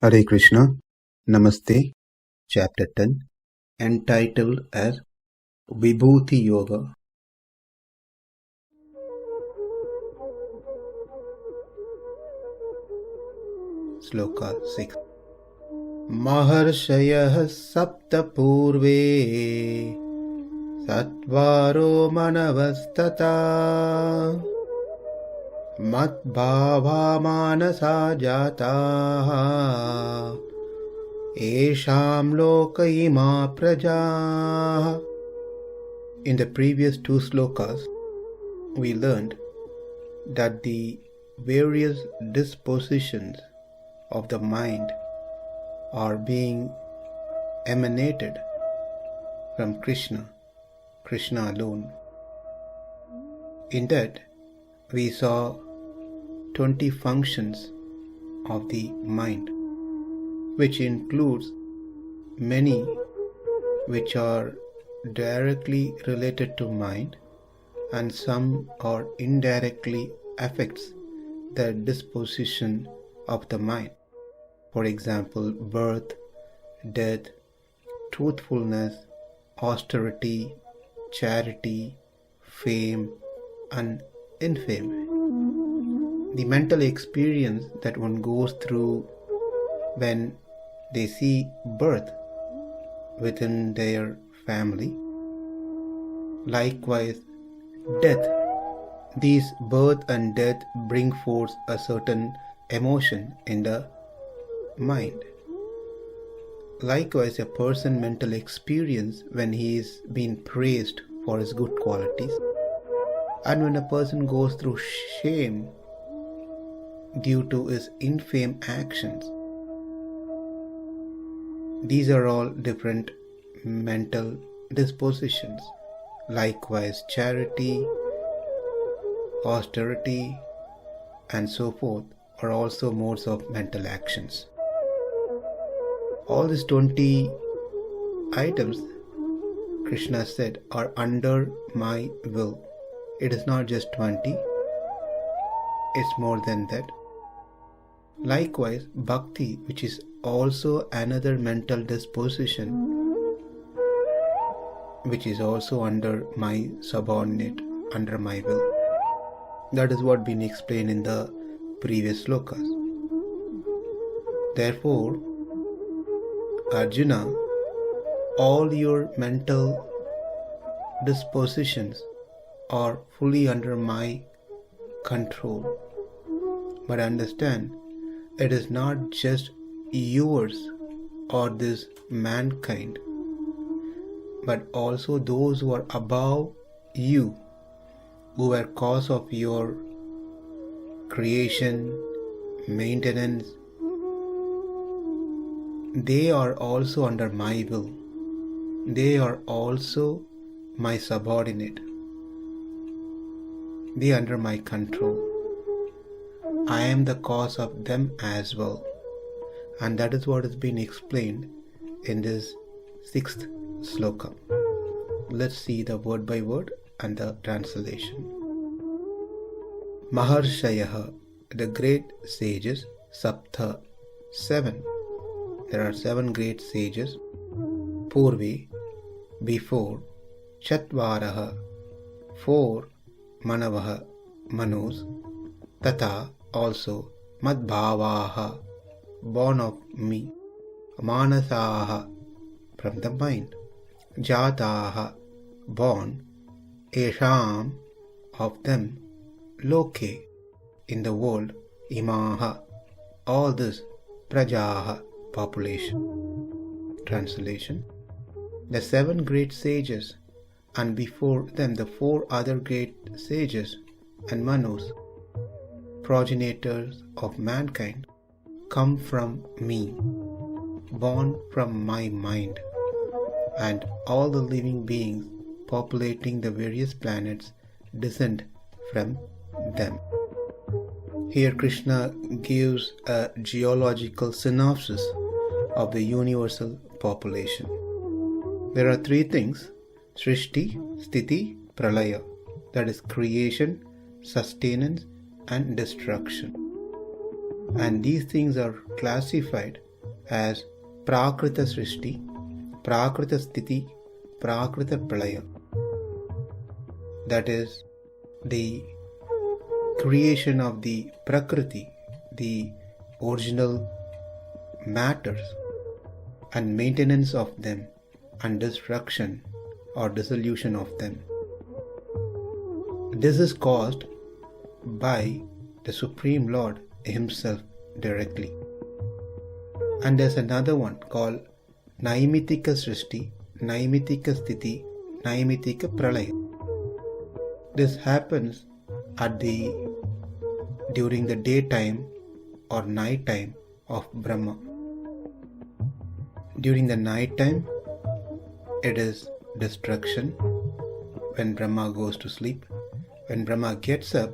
Hare Krishna, Namaste, Chapter 10, entitled as Vibhuti Yoga. Sloka 6. Maharṣayaḥ sapta pūrve catvāro manavas tathā mad-bhāvā manasā jātā yeṣāṁ loka imāḥ prajāḥ. In the previous two slokas, we learned that the various dispositions of the mind are being emanated from Krishna alone. In that, we saw 20 functions of the mind, which includes many which are directly related to mind and some are indirectly affects the disposition of the mind. For example, birth, death, truthfulness, austerity, charity, fame, and infamy. The mental experience that one goes through when they see birth within their family. Likewise, death. These birth and death bring forth a certain emotion in the mind. Likewise, a person's mental experience when he is being praised for his good qualities, and when a person goes through shame due to his infame actions. These are all different mental dispositions. Likewise, charity, austerity, and so forth are also modes of mental actions. All these 20 items, Krishna said, are under my will. It is not just 20, it's more than that. Likewise, bhakti, which is also another mental disposition, which is also under my subordinate, under my will. That is what been explained in the previous slokas. Therefore, Arjuna, all your mental dispositions are fully under my control. But understand, it is not just yours or this mankind, but also those who are above you, who are cause of your creation, maintenance. They are also under my will. They are also my subordinate. They are under my control. I am the cause of them as well. And that is what has been explained in this 6th sloka. Let's see the word by word and the translation. Maharṣayaḥ, the great sages, sapta, 7. There are 7 great sages. Pūrve, before. catvāro, 4. Manavas, Manus. Tathā, also. mad-bhāvā, born of me. Mānasā, from the mind. jātā, born. yeṣāṁ, of them. Loka, in the world. imāḥ, all this. prajāḥ, population. Translation. The 7 great sages, and before them the 4 other great sages and Manus, progenitors of mankind, come from me, born from my mind, and all the living beings populating the various planets descend from them. Here Krishna gives a geological synopsis of the universal population. There are 3 things: Srishti, Sthiti, Pralaya, that is creation, sustenance, and destruction. And these things are classified as Prakrita Srishti, Prakrita Sthiti, Prakrita Pralaya. That is the creation of the Prakriti, the original matters, and maintenance of them, and destruction or dissolution of them. This is caused by the Supreme Lord Himself directly. And there's another one called Naimitika Srishti, Naimitika Sthiti, Naimitika Pralaya. This happens during the daytime or night time of Brahma. During the night time, it is destruction when Brahma goes to sleep. When Brahma gets up,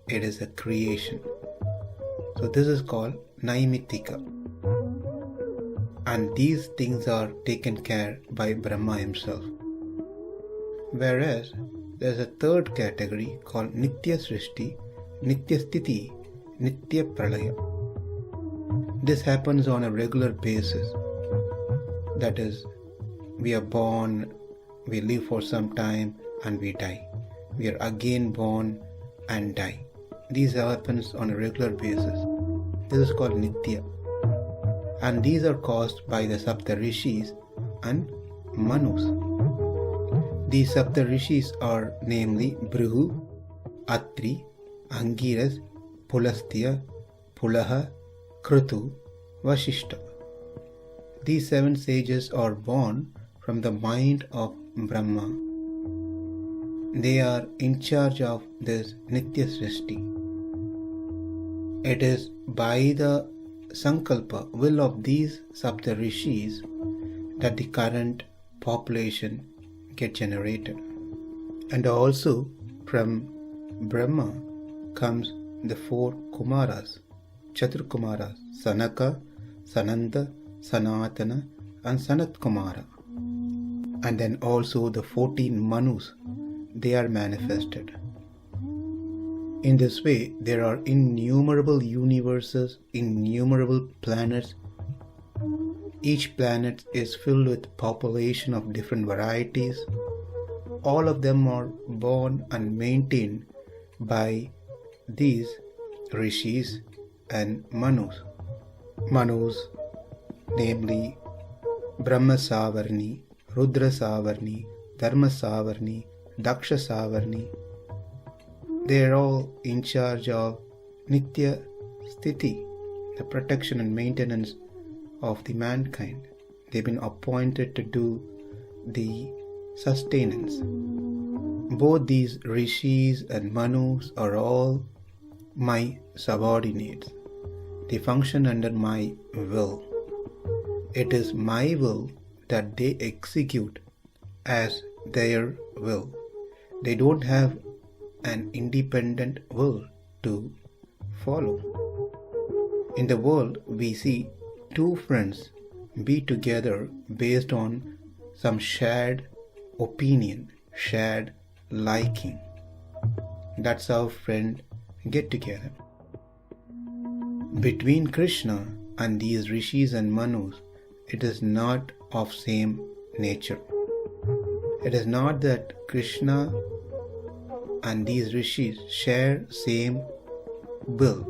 it is a creation. So this is called Naimitika. And these things are taken care by Brahma himself. Whereas there is a third category called Nitya Srishti, Nitya Sthiti, Nitya Pralaya. This happens on a regular basis. That is, we are born, we live for some time, and we die. We are again born and die. These happens on a regular basis. This is called Nitya. And these are caused by the sapta rishis and Manus. These sapta rishis are namely Bhrigu, Atri, Angiras, Pulastya, Pulaha, Krutu, Vashishta. These 7 sages are born from the mind of Brahma. They are in charge of this Nitya Srishti. It is by the Sankalpa, will of these Sapta Rishis, that the current population get generated. And also from Brahma comes the 4 Kumaras, Chatur Kumaras, Sanaka, Sananda, Sanatana and Sanat Kumara. And then also the 14 Manus, they are manifested. In this way, there are innumerable universes, innumerable planets. Each planet is filled with population of different varieties. All of them are born and maintained by these rishis and Manus. Manus, namely Brahma Savarni, Rudra Savarni, Dharma Savarni, Daksha Savarni. They are all in charge of Nitya Sthiti, the protection and maintenance of the mankind. They've been appointed to do the sustenance. Both these rishis and Manus are all my subordinates. They function under my will. It is my will that they execute as their will. They don't have an independent will to follow. In the world, we see 2 friends be together based on some shared opinion, shared liking. That's how friends get together. Between Krishna and these rishis and Manus, it is not of same nature. It is not that Krishna and these rishis share same will.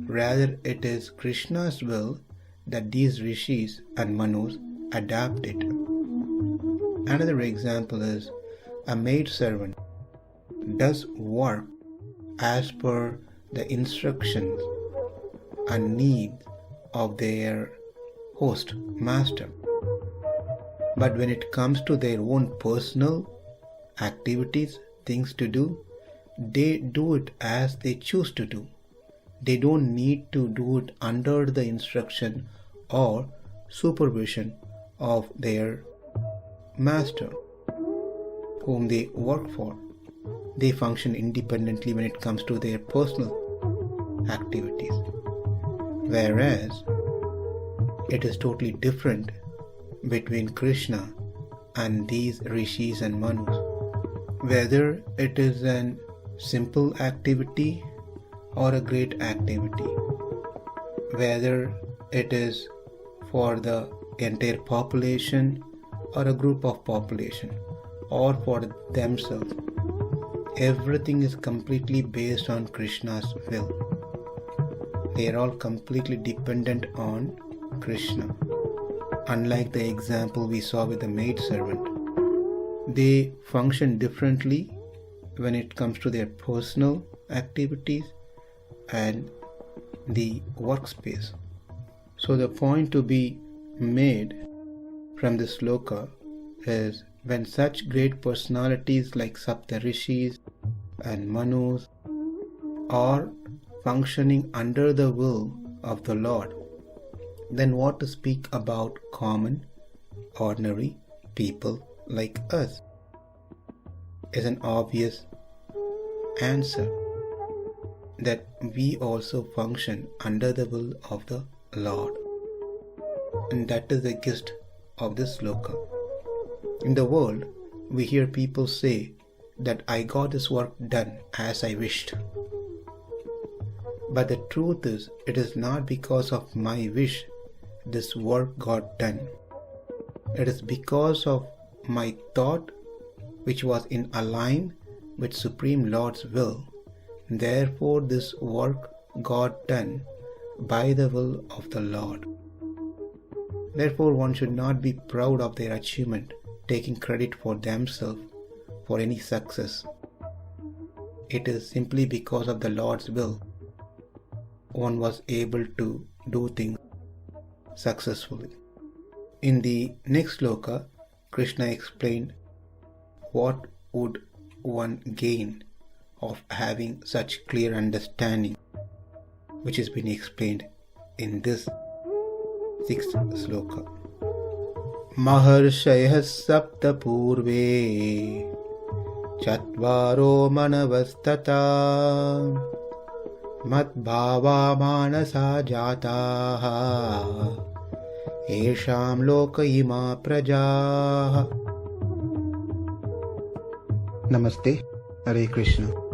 Rather, it is Krishna's will that these rishis and Manus adapt it. Another example is a maidservant does work as per the instructions and needs of their host, master. But when it comes to their own personal activities, things to do, they do it as they choose to do. They don't need to do it under the instruction or supervision of their master, whom they work for. They function independently when it comes to their personal activities. Whereas it is totally different between Krishna and these rishis and Manus. Whether it is a simple activity or a great activity, whether it is for the entire population or a group of population or for themselves. Everything is completely based on Krishna's will. They are all completely dependent on Krishna. Unlike the example we saw with the maidservant, they function differently when it comes to their personal activities and the workspace. So the point to be made from this loka is when such great personalities like Sapta Rishis and Manus are functioning under the will of the Lord, then what to speak about common, ordinary people like us? Is an obvious answer that we also function under the will of the Lord. And that is the gist of this sloka. In the world, we hear people say that I got this work done as I wished. But the truth is, it is not because of my wish this work got done. It is because of my thought which was in align with Supreme Lord's will. Therefore this work got done by the will of the Lord. Therefore one should not be proud of their achievement, taking credit for themselves for any success. It is simply because of the Lord's will one was able to do things successfully. In the next sloka, Krishna explained what would one gain of having such clear understanding, which has been explained in this 6th sloka. maharṣayaḥ sapta pūrve catvāro manavas tathā mad-bhāvā mānasā jātā yeṣāṁ loka imāḥ prajāḥ. Namaste. Hare Krishna.